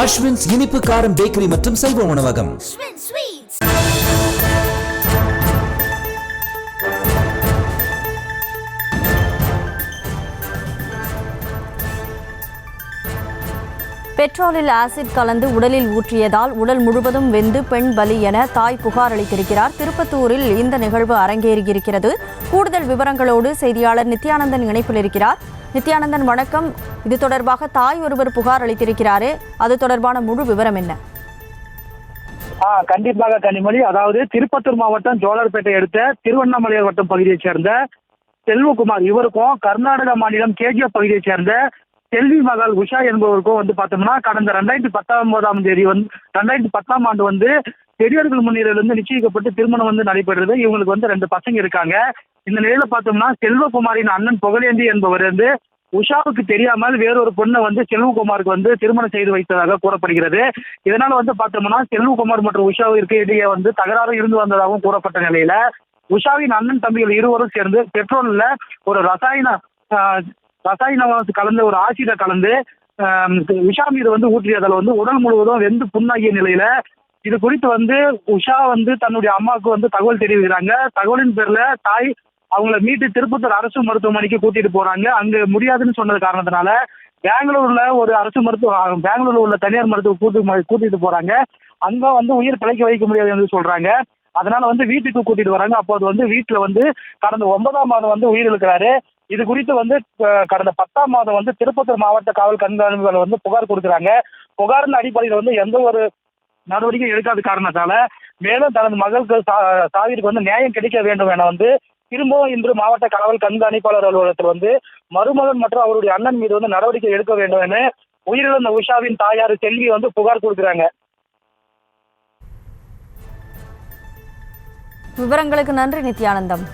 அஸ்வின்ஸ் இனிப்பு காரம் பேக்கரி மற்றும் செல்வ உணவகம். பெட்ரோலில் ஆசிட் கலந்து உடலில் ஊற்றியதால் உடல் முழுவதும் வெந்து பெண் பலி என தாய் புகார் அளித்திருக்கிறார். திருப்பத்தூரில் இந்த நிகழ்வு அரங்கேறியிருக்கிறது. கூடுதல் விவரங்களோடு செய்தியாளர் நித்யானந்தன் இணைப்பில் இருக்கிறார். நித்யானந்தன் வணக்கம். இது தொடர்பாக தாய் ஒருவர் புகார் அளித்திருக்கிறாரே, அது தொடர்பான முழு விவரம் என்ன? கண்டிப்பாக கனிமொழி. அதாவது திருப்பத்தூர் மாவட்டம் ஜோலார்பேட்டை அடுத்த திருவண்ணாமலை வட்டம் பகுதியைச் சேர்ந்த செல்வகுமார், இவருக்கும் கர்நாடக மாநிலம் கேஜிஎஃப் பகுதியைச் சேர்ந்த செல்வி மகள் உஷா என்பவருக்கும் பார்த்தோம்னா கடந்த 2019ஆம் தேதி 2010ஆம் ஆண்டு பெரியோர்கள் முன்னிலையிலிருந்து நிச்சயிக்கப்பட்டு திருமணம் நடைபெறுது. இவங்களுக்கு 2 பசங்க இருக்காங்க. இந்த நிலையில பார்த்தோம்னா செல்வகுமாரின் அண்ணன் புகழேந்தி என்பவர் உஷாவுக்கு தெரியாமல் வேறொரு பொண்ணை செல்வகுமாருக்கு திருமணம் செய்து வைத்ததாக கூறப்படுகிறது. இதனால பார்த்தோம்னா செல்வகுமார் மற்றும் உஷாவிற்கு இடையே தகராறு இருந்து வந்ததாகவும் கூறப்பட்ட நிலையில உஷாவின் அண்ணன் தம்பிகள் இருவரும் சேர்ந்து பெட்ரோல்ல ஒரு ரசாயனம் கலந்து ஒரு ஆசிட கலந்து உஷா மீது ஊற்றியதால் உடல் முழுவதும் வெந்து புண்ணாகிய நிலையில இது குறித்து உஷா தன்னுடைய அம்மாவுக்கு தகவல் தெரிவிக்கிறாங்க. தகவலின் பேர்ல தாய் அவங்கள மீட்டு திருப்பத்தூர் அரசு மருத்துவமனைக்கு கூட்டிட்டு போறாங்க. அங்க முடியாதுன்னு சொன்னது காரணத்தினால பெங்களூர்ல உள்ள தனியார் மருத்துவ கூட்டிட்டு போறாங்க. அங்க உயிர் பிழைக்க வைக்க முடியாது என்று சொல்றாங்க. அதனால வீட்டுக்கு கூட்டிட்டு வராங்க. அப்போது வீட்டுல கடந்த 9ஆம் மாதம் உயிரிழக்கிறாரு. இது குறித்து கடந்த 10ஆம் மாதம் திருப்பத்தூர் மாவட்ட காவல் கண்காணிப்பாளர் புகார் கொடுக்குறாங்க. புகாரின் அடிப்படையில் எந்த ஒரு நடவடிக்கை எடுக்காத காரணத்தால மேலும் தனது மகளுக்கு சாவிற்கு நியாயம் கிடைக்க வேண்டும் என திரும்பவும் இன்று மாவட்ட காவல் கண்காணிப்பாளர் அலுவலகத்தில் மருமகன் மற்றும் அவருடைய அண்ணன் மீது நடவடிக்கை எடுக்க வேண்டும் என உயிரிழந்த உஷாவின் தாயார் செல்வி புகார் கொடுக்குறாங்க. விவரங்களுக்கு நன்றி நித்யானந்தம்.